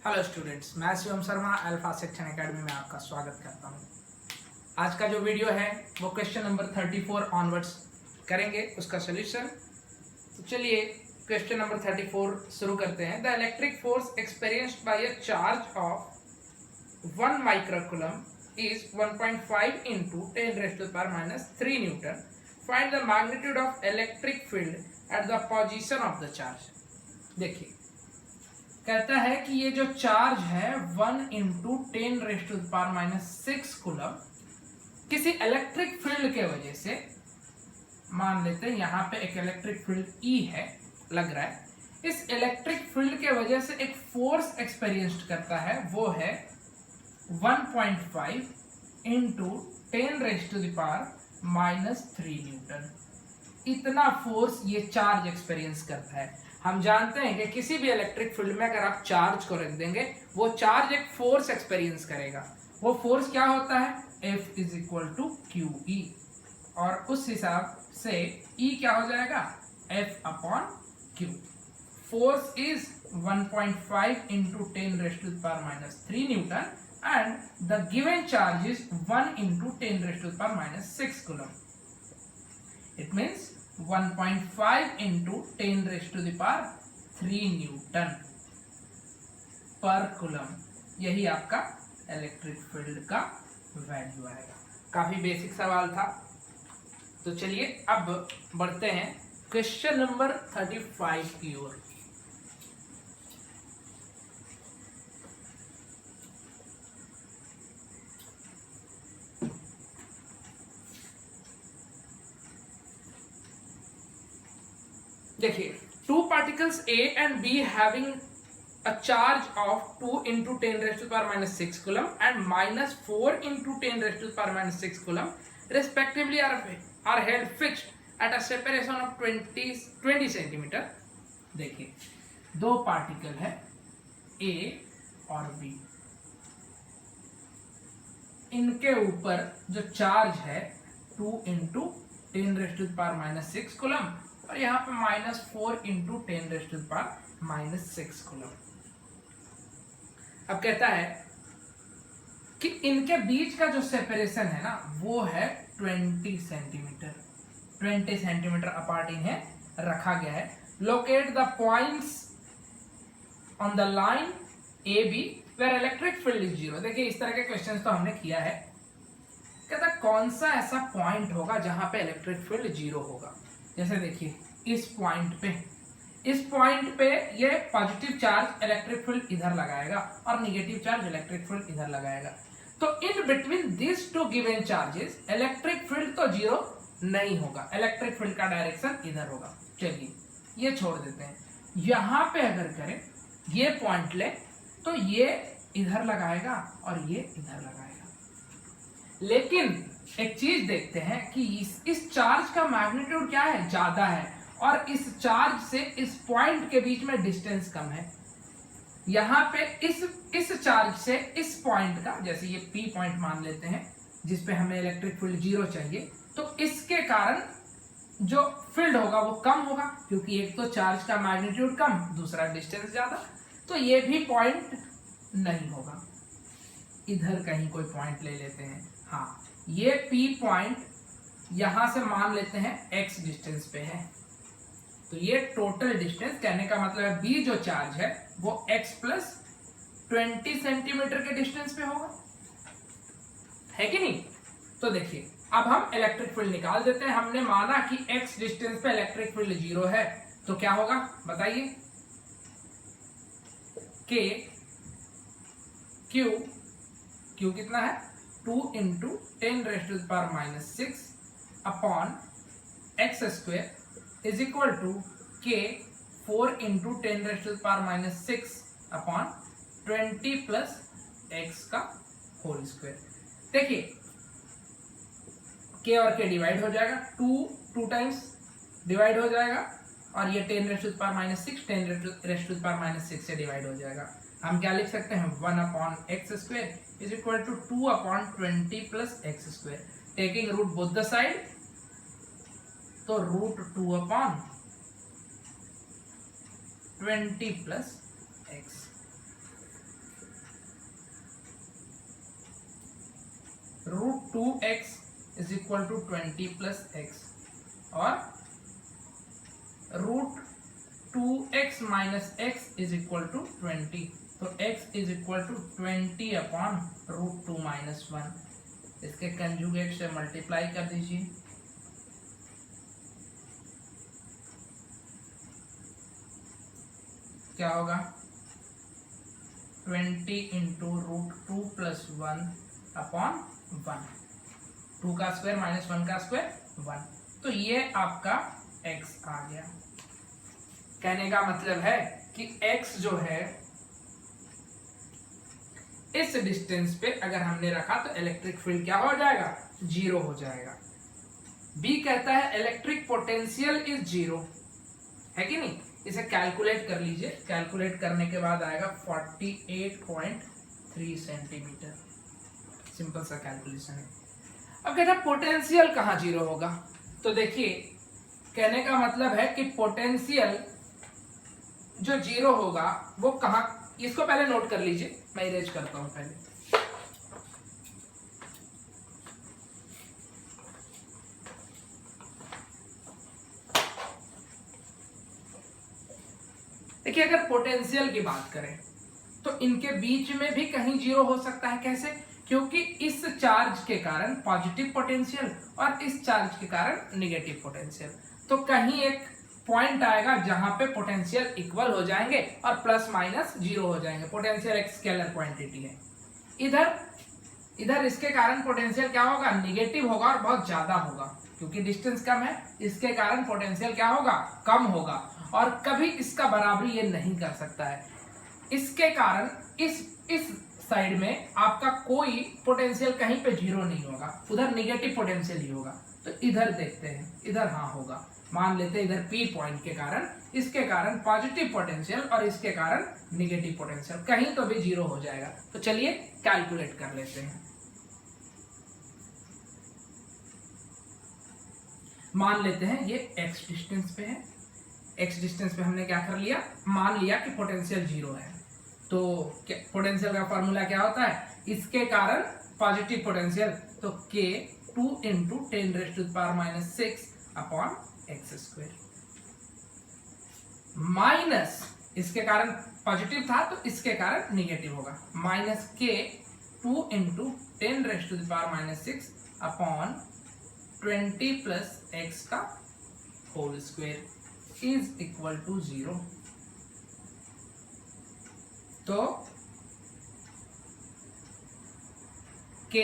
Hello students, मैं Shivam Sharma alpha section academy में आपका स्वागत करता हूं। आज का जो वीडियो है वो क्वेश्चन नंबर 34 ऑनवर्ड्स करेंगे उसका सोल्यूशन। तो चलिए क्वेश्चन नंबर 34 शुरू करते हैं। The electric force experienced bye a charge of 1 microcoulomb is 1.5 into 10⁻³ Newton. Find the magnitude of electric field at the position of the charge. देखिए, कहता है कि ये जो चार्ज है 1 into 10⁻⁻6 कूलम किसी इलेक्ट्रिक फील्ड के वजह से, मान लेते हैं यहाँ पे एक इलेक्ट्रिक फील्ड E है, लग रहा है, इस इलेक्ट्रिक फील्ड के वजह से एक फोर्स एक्सपीरियंस्ड करता है, वो है 1.5 into 10⁻³ न्यूटन। इतना फोर्स ये चार्ज एक्सपीरियंस करता है। हम जानते हैं कि किसी भी इलेक्ट्रिक फील्ड में अगर आप चार्ज को रख देंगे, वो चार्ज एक फोर्स एक्सपीरियंस करेगा। वो फोर्स क्या होता है? F = QE, और उस हिसाब से E क्या हो जाएगा? F/Q। Force is 1.5 into 10⁻³ Newton and the given charge is 1 into 10⁻⁶ coulomb. It means 1.5 into 10⁻³ Newton पर कूलम। यही आपका इलेक्ट्रिक फील्ड का वैल्यू आएगा। काफी बेसिक सवाल था। तो चलिए अब बढ़ते हैं क्वेश्चन नंबर 35 की ओर। देखिए, two particles A and B having a charge of 2 into 10⁻⁻6 coulomb and -4 into 10⁻⁻6 coulomb respectively are held fixed at a separation of 20 centimeter। देखिए, दो पार्टिकल है A और B, इनके ऊपर जो चार्ज है 2 into 10⁻⁻6 coulomb और यहाँ पे -4 into 10⁻⁻6 कूलम। अब कहता है कि इनके बीच का जो सेपरेशन है ना, वो है 20 सेंटीमीटर। 20 सेंटीमीटर अपार्ट इन्हें रखा गया है। Locate the points on the line AB where electric field is 0। देखिए, इस तरह के क्वेश्चंस तो हमने किया है। कहता कौन सा ऐसा पॉइंट होगा जहां पे इलेक्ट्रिक फील्ड 0 होगा। जैसे देखिए, इस पॉइंट पे ये पॉजिटिव चार्ज इलेक्ट्रिक फील्ड इधर लगाएगा और नेगेटिव चार्ज इलेक्ट्रिक फील्ड इधर लगाएगा। तो in between this two given charges electric field तो 0 नहीं होगा, इलेक्ट्रिक फील्ड का डायरेक्शन इधर होगा। चलिए ये छोड़ देते हैं। यहां पे अगर करें, ये पॉइंट ले तो ये इधर लगाएगा और ये इधर लगाएगा। लेकिन एक चीज देखते हैं कि इस चार्ज का मैग्नीट्यूड क्या है? ज्यादा है, और इस चार्ज से इस पॉइंट के बीच में डिस्टेंस कम है। यहां पे इस चार्ज से इस पॉइंट का, जैसे ये P पॉइंट मान लेते हैं जिसपे हमें इलेक्ट्रिक फील्ड 0 चाहिए, तो इसके कारण जो फील्ड होगा वो कम होगा, क्योंकि एक तो चार्ज का मैग्नीट्यूड कम, दूसरा डिस्टेंस ज्यादा। तो ये भी पॉइंट नहीं होगा। इधर कहीं कोई पॉइंट ले लेते हैं। हाँ, ये P पॉइंट यहां से मान लेते हैं x डिस्टेंस पे है। तो ये टोटल डिस्टेंस, कहने का मतलब है B जो चार्ज है वो x + 20 सेंटीमीटर के डिस्टेंस पे होगा, है कि नहीं? तो देखिए, अब हम इलेक्ट्रिक फील्ड निकाल देते हैं। हमने माना कि x डिस्टेंस पे इलेक्ट्रिक फील्ड 0 है, तो क्या होगा बताइए? Q कितना है? 2 into 10⁻⁻6 upon x² is equal to K 4 into 10⁻⁻6 upon 20 + x का होल स्क्वायर। देखिए, K और K डिवाइड हो जाएगा, 2 टाइम्स डिवाइड हो जाएगा, और ये 10⁻⁻6 10⁻⁻6 से डिवाइड हो जाएगा। हम क्या लिख सकते हैं? 1/x² is equal to 2/20 + x²। Taking root both the side, तो √2/20 + x। √2x is equal to 20 plus x और √2x minus x is equal to 20। तो x is equal to 20 upon √2 minus 1। इसके कंजुगेट से मल्टीप्लाई कर दीजिए। क्या होगा 20 into √2 plus 1 upon 1। 2 का स्क्वायर माइनस 1 का स्क्वायर 1। तो ये आपका x आ गया। कहने का मतलब है कि x जो है इस डिस्टेंस पे अगर हमने रखा तो इलेक्ट्रिक फील्ड क्या हो जाएगा, 0 हो जाएगा। b कहता है इलेक्ट्रिक पोटेंशियल इज 0, है कि नहीं। इसे कैलकुलेट कर लीजिए। कैलकुलेट करने के बाद आएगा 48.3 सेंटीमीटर। सिंपल सा कैलकुलेशन है। अब कहता है पोटेंशियल कहाँ 0 होगा। तो देखिए कहने का मतलब है कि पोटेंशियल जो 0 होगा वो कहाँ, इसको पहले नोट कर लीजिए। मैं इरेज करता हूं पहले। देखिए अगर पोटेंशियल की बात करें तो इनके बीच में भी कहीं 0 हो सकता है। कैसे? क्योंकि इस चार्ज के कारण पॉजिटिव पोटेंशियल और इस चार्ज के कारण निगेटिव पोटेंशियल। तो कहीं एक पॉइंट आएगा जहां पे पोटेंशियल इक्वल हो जाएंगे और प्लस माइनस 0 हो जाएंगे। पोटेंशियल एक स्केलर क्वांटिटी है। इधर इसके कारण पोटेंशियल क्या होगा, निगेटिव होगा और बहुत ज्यादा होगा। क्योंकि डिस्टेंस कम है इसके कारण पोटेंशियल क्या होगा, कम होगा। और कभी इसका बराबरी ये नहीं कर सकता है। इसके कारण इस साइड में आपका कोई पोटेंशियल कहीं पे 0 नहीं होगा, उधर निगेटिव पोटेंशियल ही होगा। तो इधर देखते हैं, इधर हाँ होगा। मान लेते हैं इधर P पॉइंट के कारण, इसके कारण पॉजिटिव पोटेंशियल और इसके कारण निगेटिव पोटेंशियल, कहीं तो भी 0 हो जाएगा। तो चलिए कैलकुलेट कर लेते हैं। मान लेते हैं ये x डिस्टेंस पे है। x डिस्टेंस पे हमने क्या कर लिया, मान लिया कि पोटेंशियल 0 है। तो पोटेंशियल का फॉर्मूला क्या होता है, इसके कारण पॉजिटिव पोटेंशियल, तो k 2 into 10⁻⁻⁶ upon x square, minus इसके कारण पॉजिटिव था तो इसके कारण निगेटिव होगा, minus k 2 into 10⁻⁻⁶ upon 20 plus x का whole square is equal to 0। तो k,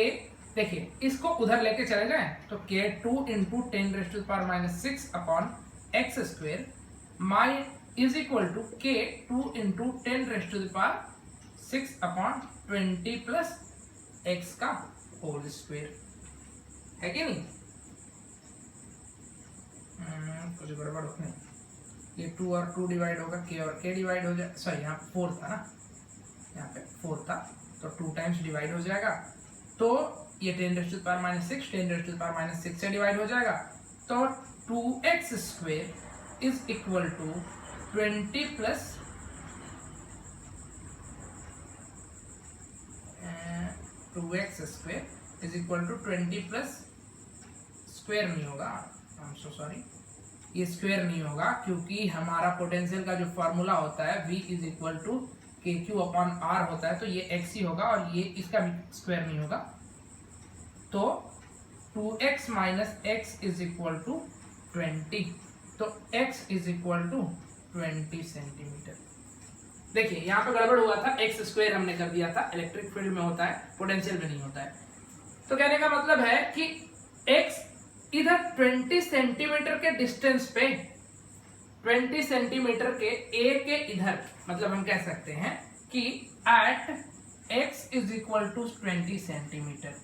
देखिए इसको उधर लेके चले जाएं तो k 2 into 10⁻⁻⁶ upon x square my is equal to k 2 into 10⁻⁶ upon 20 plus x का होल स्क्वायर, है कि नहीं। कुछ गड़बड़ हो नहीं, ये 2 और 2 डिवाइड होगा, k और k डिवाइड हो जाए, सॉरी यहाँ 4 था ना, यहाँ पे 4 था तो 2 टाइम्स डिवाइड हो जाएगा। तो ये 10⁻⁻⁶ 10⁻⁻⁶ से डिवाइड हो जाएगा। तो 2x square is equal to 20 plus 2x square is equal to 20 plus square नहीं होगा, आई एम सो सॉरी, ये स्क्वायर नहीं होगा क्योंकि हमारा पोटेंशियल का जो फॉर्मूला होता है V is equal to KQ upon R होता है। तो ये x ही होगा और ये इसका भी स्क्वायर नहीं होगा। तो 2x minus x is equal to 20। तो x is equal to 20 centimetre. देखिए यहाँ पे गड़बड़ हुआ था, x स्क्वायर हमने कर दिया था, इलेक्ट्रिक फील्ड में होता है, पोटेंशियल में नहीं होता है। तो कहने का मतलब है कि x इधर 20 सेंटीमीटर के डिस्टेंस पे, 20 सेंटीमीटर के a के इधर, मतलब हम कह सकते हैं कि at x is equal to 20 centimetre,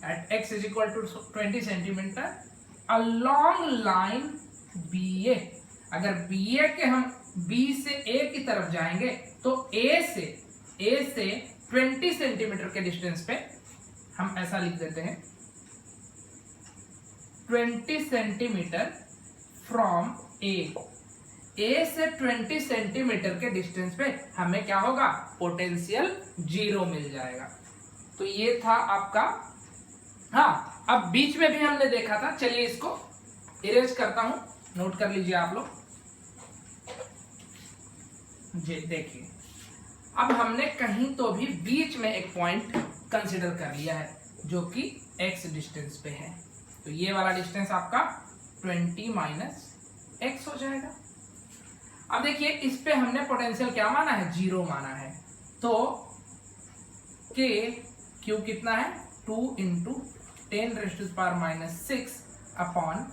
at x is equal to 20 centimetre along line BA। अगर BA के हम B से A की तरफ जाएंगे तो A से 20 सेंटीमीटर के डिस्टेंस पे हम ऐसा लिख देते हैं 20 सेंटीमीटर फ्रॉम A से 20 सेंटीमीटर के डिस्टेंस पे हमें क्या होगा, पोटेंशियल 0 मिल जाएगा। तो ये था आपका हाँ, अब बीच में भी हमने देखा था, चलिए इसको इरेज करता हूं, नोट कर लीजिए आप लोग जी। देखिए अब हमने कहीं तो भी बीच में एक पॉइंट कंसिडर कर लिया है जो कि x डिस्टेंस पे है, तो ये वाला डिस्टेंस आपका 20 माइनस x हो जाएगा। अब देखिए इस पे हमने पोटेंशियल क्या माना है, 0 माना है, तो k q कितना है 2 into 10⁻⁻6 upon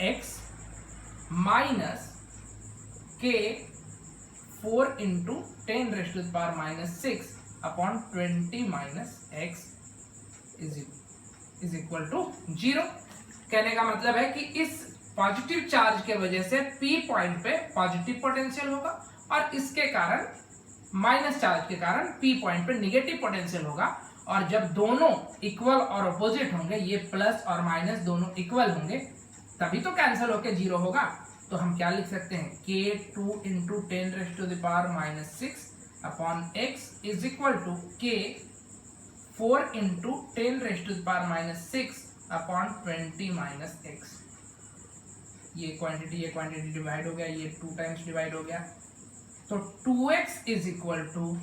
x minus k 4 into 10⁻⁻6 upon 20 minus x is equal to 0। कहने का मतलब है कि इस पॉजिटिव चार्ज के वजह से P पॉइंट पे पॉजिटिव पोटेंशियल होगा और इसके कारण माइनस चार्ज के कारण P पॉइंट पे निगेटिव पोटेंशियल होगा, और जब दोनों इक्वल और अपोजिट होंगे, ये प्लस और माइनस दोनों इक्वल होंगे, तभी तो कैंसिल होके 0 होगा। तो हम क्या लिख सकते हैं, k 2 into 10⁻⁻6 upon x is equal to k 4 into 10⁻⁻6 upon 20 minus x। ये क्वांटिटी डिवाइड हो गया, ये 2 टाइम्स डिवाइड हो गया, तो 2x is equal to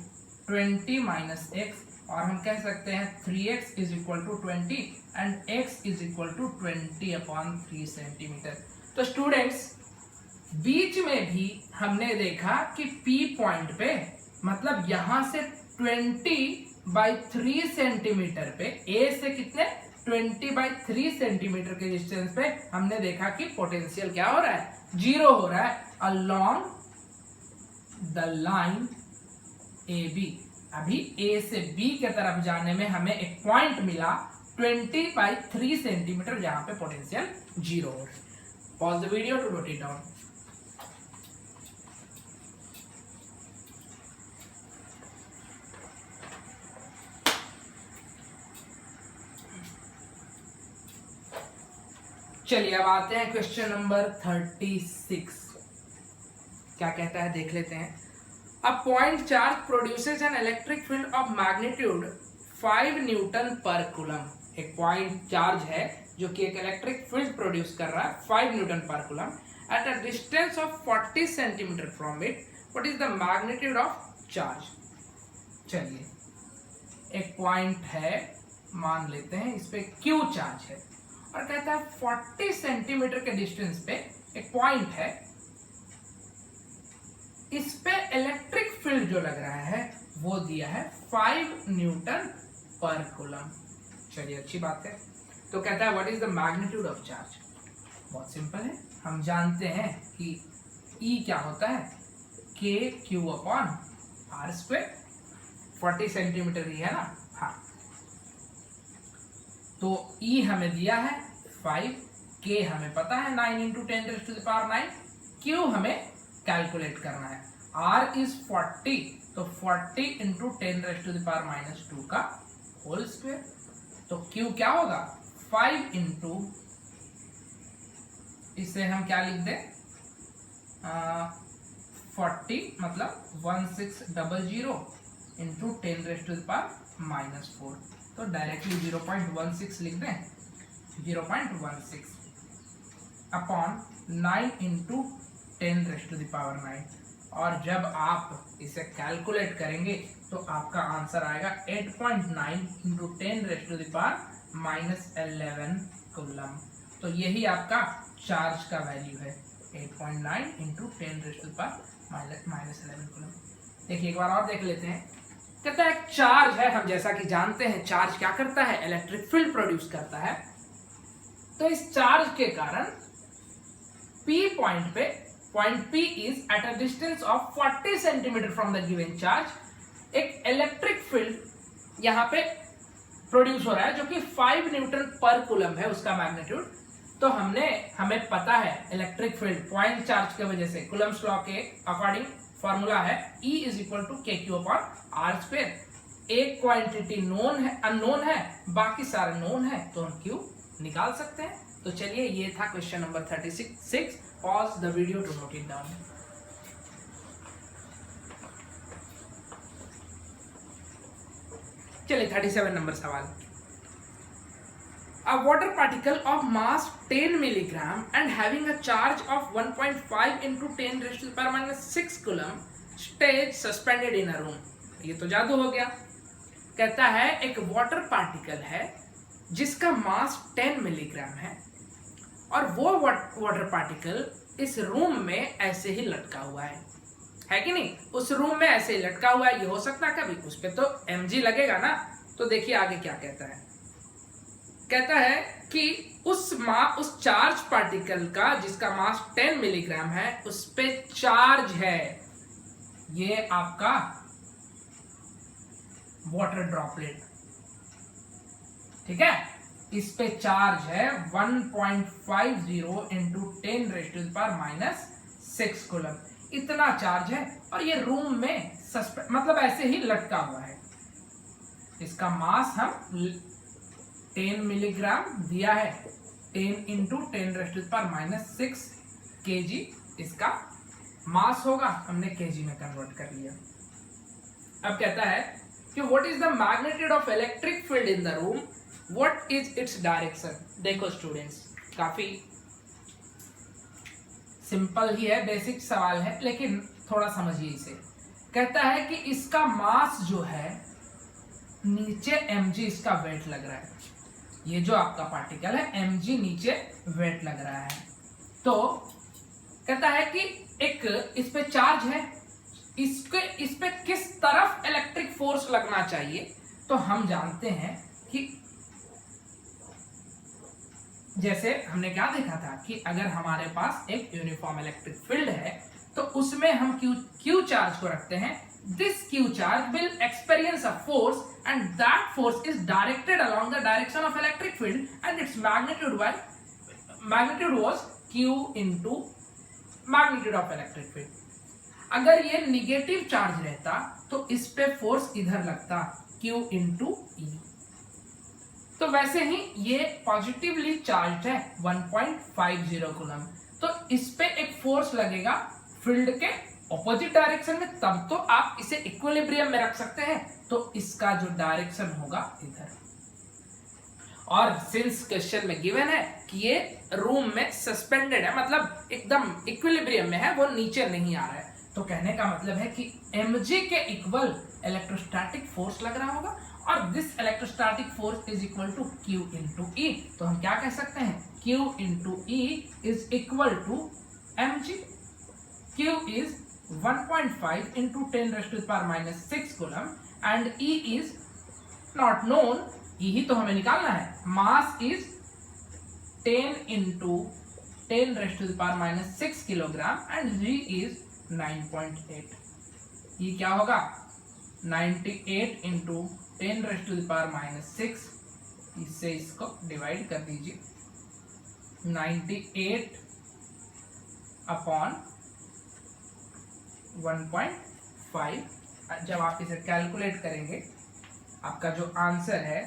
20 minus x, और हम कह सकते हैं 3x is equal to 20 and x is equal to 20 upon 3 centimetre. तो स्टूडेंट्स बीच में भी हमने देखा कि P पॉइंट पे, मतलब यहां से 20/3 सेंटीमीटर पे, A से कितने 20/3 सेंटीमीटर के डिस्टेंस पे हमने देखा कि पोटेंशियल क्या हो रहा है, 0 हो रहा है अलोंग द लाइन AB। अभी A से B के तरफ जाने में हमें एक पॉइंट मिला 20/3 सेंटीमीटर जहां पे पोटेंशियल 0 हो रहा है। Pause the video to note it down. चलिए अब आते हैं क्वेश्चन नंबर 36। क्या कहता है देख लेते हैं। A point charge produces an electric field of magnitude 5 Newton पर कूलम। एक पॉइंट चार्ज है जो कि एक इलेक्ट्रिक फील्ड प्रोड्यूस कर रहा है 5 न्यूटन पर coulomb at a distance of 40 centimetre from it, what is the magnitude of charge. चलिए एक पॉइंट है, मान लेते हैं इस पे Q चार्ज है, और कहता है 40 सेंटीमीटर के डिस्टेंस पे एक पॉइंट है, इस पे इलेक्ट्रिक फील्ड जो लग रहा है वो दिया है 5 न्यूटन पर कूलम। चलिए अच्छी बात है। तो कहता है what is the magnitude of charge. बहुत सिंपल है, हम जानते हैं कि E क्या होता है, k q upon r square, 40 centimetre ही है ना। हाँ, तो E हमें दिया है 5, K हमें पता है 9 इंटू 10⁻⁹, Q हमें कैलकुलेट करना है, R इज 40, तो 40 इंटू 10⁻⁻² का होल स्क्वायर। तो Q क्या होगा 5 इंटू, इसे हम क्या लिख दें 40 मतलब 1600 इंटू 10⁻⁻⁴, तो डायरेक्टली 0.16 लिख दें, 0.16 अपॉन 9 इंटू 10⁻⁹, और जब आप इसे कैलकुलेट करेंगे तो आपका आंसर आएगा 8.9 इंटू 10⁻⁻11 कूलम। तो यही आपका चार्ज का वैल्यू है, 8.9 इंटू 10⁻⁻11 कूलम। देखिए एक बार और देख लेते हैं। कहता है चार्ज है, हम जैसा कि जानते हैं चार्ज क्या करता है, इलेक्ट्रिक फील्ड प्रोड्यूस करता है। तो इस चार्ज के कारण P पॉइंट पे, point P is at a distance of 40 centimetre from the given charge, एक इलेक्ट्रिक फील्ड यहां पे प्रोड्यूस हो रहा है जो कि 5 न्यूटन पर कूलम है उसका मैग्नीट्यूड। तो हमें पता है इलेक्ट्रिक फील्ड पॉइंट चार्ज के वजह से कूलम्स लॉ के अकॉर्डिंग फॉर्मूला है E इज इक्वल टू के क्यू अपॉन आर स्क्वायर। एक क्वांटिटी नोन है, अननोन है, बाकी सारे नोन है, तो हम Q निकाल सकते हैं। तो चलिए ये था question number 36। Pause the video to note it down. चलिए 37 नंबर सवाल। A water particle of mass 10 milligram and having a charge of 1.5 into 10 raised to the power minus 6 coulomb stays suspended in a room. ये तो जादू हो गया। कहता है एक वाटर पार्टिकल है जिसका मास 10 मिलीग्राम है और वो वाटर पार्टिकल इस रूम में ऐसे ही लटका हुआ है कि नहीं? उस रूम में ऐसे ही लटका हुआ है। ये हो सकता है कभी उस पे तो mg लगेगा ना। तो देखिए आगे क्या कहता है। कहता है कि उस चार्ज पार्टिकल का जिसका मास 10 मिलीग्राम है उस पे चार्ज है, ये आपका वाटर ड्रॉपलेट, ठीक है, इस पे चार्ज है 1.50 into 10 raise to the power minus 6 coulomb. इतना चार्ज है और ये रूम में मतलब ऐसे ही लटका हुआ है। इसका मास हम 10 मिलीग्राम दिया है, 10 into 10 raise to the power minus 6 kg इसका मास होगा, हमने kg में कन्वर्ट कर लिया। अब कहता है कि what is the magnitude of electric field in the room, what is its direction. देखो स्टूडेंट्स, काफी सिंपल ही है, बेसिक सवाल है, लेकिन थोड़ा समझिए इसे। कहता है कि इसका मास जो है नीचे mg इसका वेट लग रहा है, ये जो आपका पार्टिकल है mg नीचे वेट लग रहा है। तो कहता है कि एक इस पे चार्ज है, इस पे किस तरफ इलेक्ट्रिक फोर्स लगना चाहिए। तो हम जानते हैं कि जैसे हमने क्या देखा था कि अगर हमारे पास एक यूनिफॉर्म इलेक्ट्रिक फील्ड है तो उसमें हम Q चार्ज को रखते हैं। This Q charge will experience a force and that force is directed along the direction of electric field and its magnitude was Q into magnitude of electric field। अगर ये negative charge रहता तो इस पे force इधर लगता Q into E। तो वैसे ही ये पॉजिटिवली चार्ज है 1.50 कूलम, तो इस पे एक फोर्स लगेगा फील्ड के ऑपोजिट डायरेक्शन में, तब तो आप इसे इक्विलिब्रियम में रख सकते हैं। तो इसका जो डायरेक्शन होगा इधर। और सिंस क्वेश्चन में गिवन है कि ये रूम में सस्पेंडेड है, मतलब एकदम इक्विलिब्रियम में है, वो नीचे नहीं आ रहा है, तो कहने का मतलब है कि mg के इक्वल इलेक्ट्रोस्टैटिक फोर्स लग रहा होगा और this electrostatic force is equal to Q into E। तो हम क्या कह सकते हैं, Q into E is equal to mg। Q is 1.5 into 10 raised to the power minus 6 coulomb and E is not known, E ही तो हमें निकालना है। Mass is 10 into 10 raised to the power minus 6 kilogram and G is 9.8। ये क्या होगा 98 into 10 raised to the power minus 6, इससे इसको divide कर दीजिए, 98 अपॉन 1.5। जब आप इसे कैलकुलेट करेंगे आपका जो आंसर है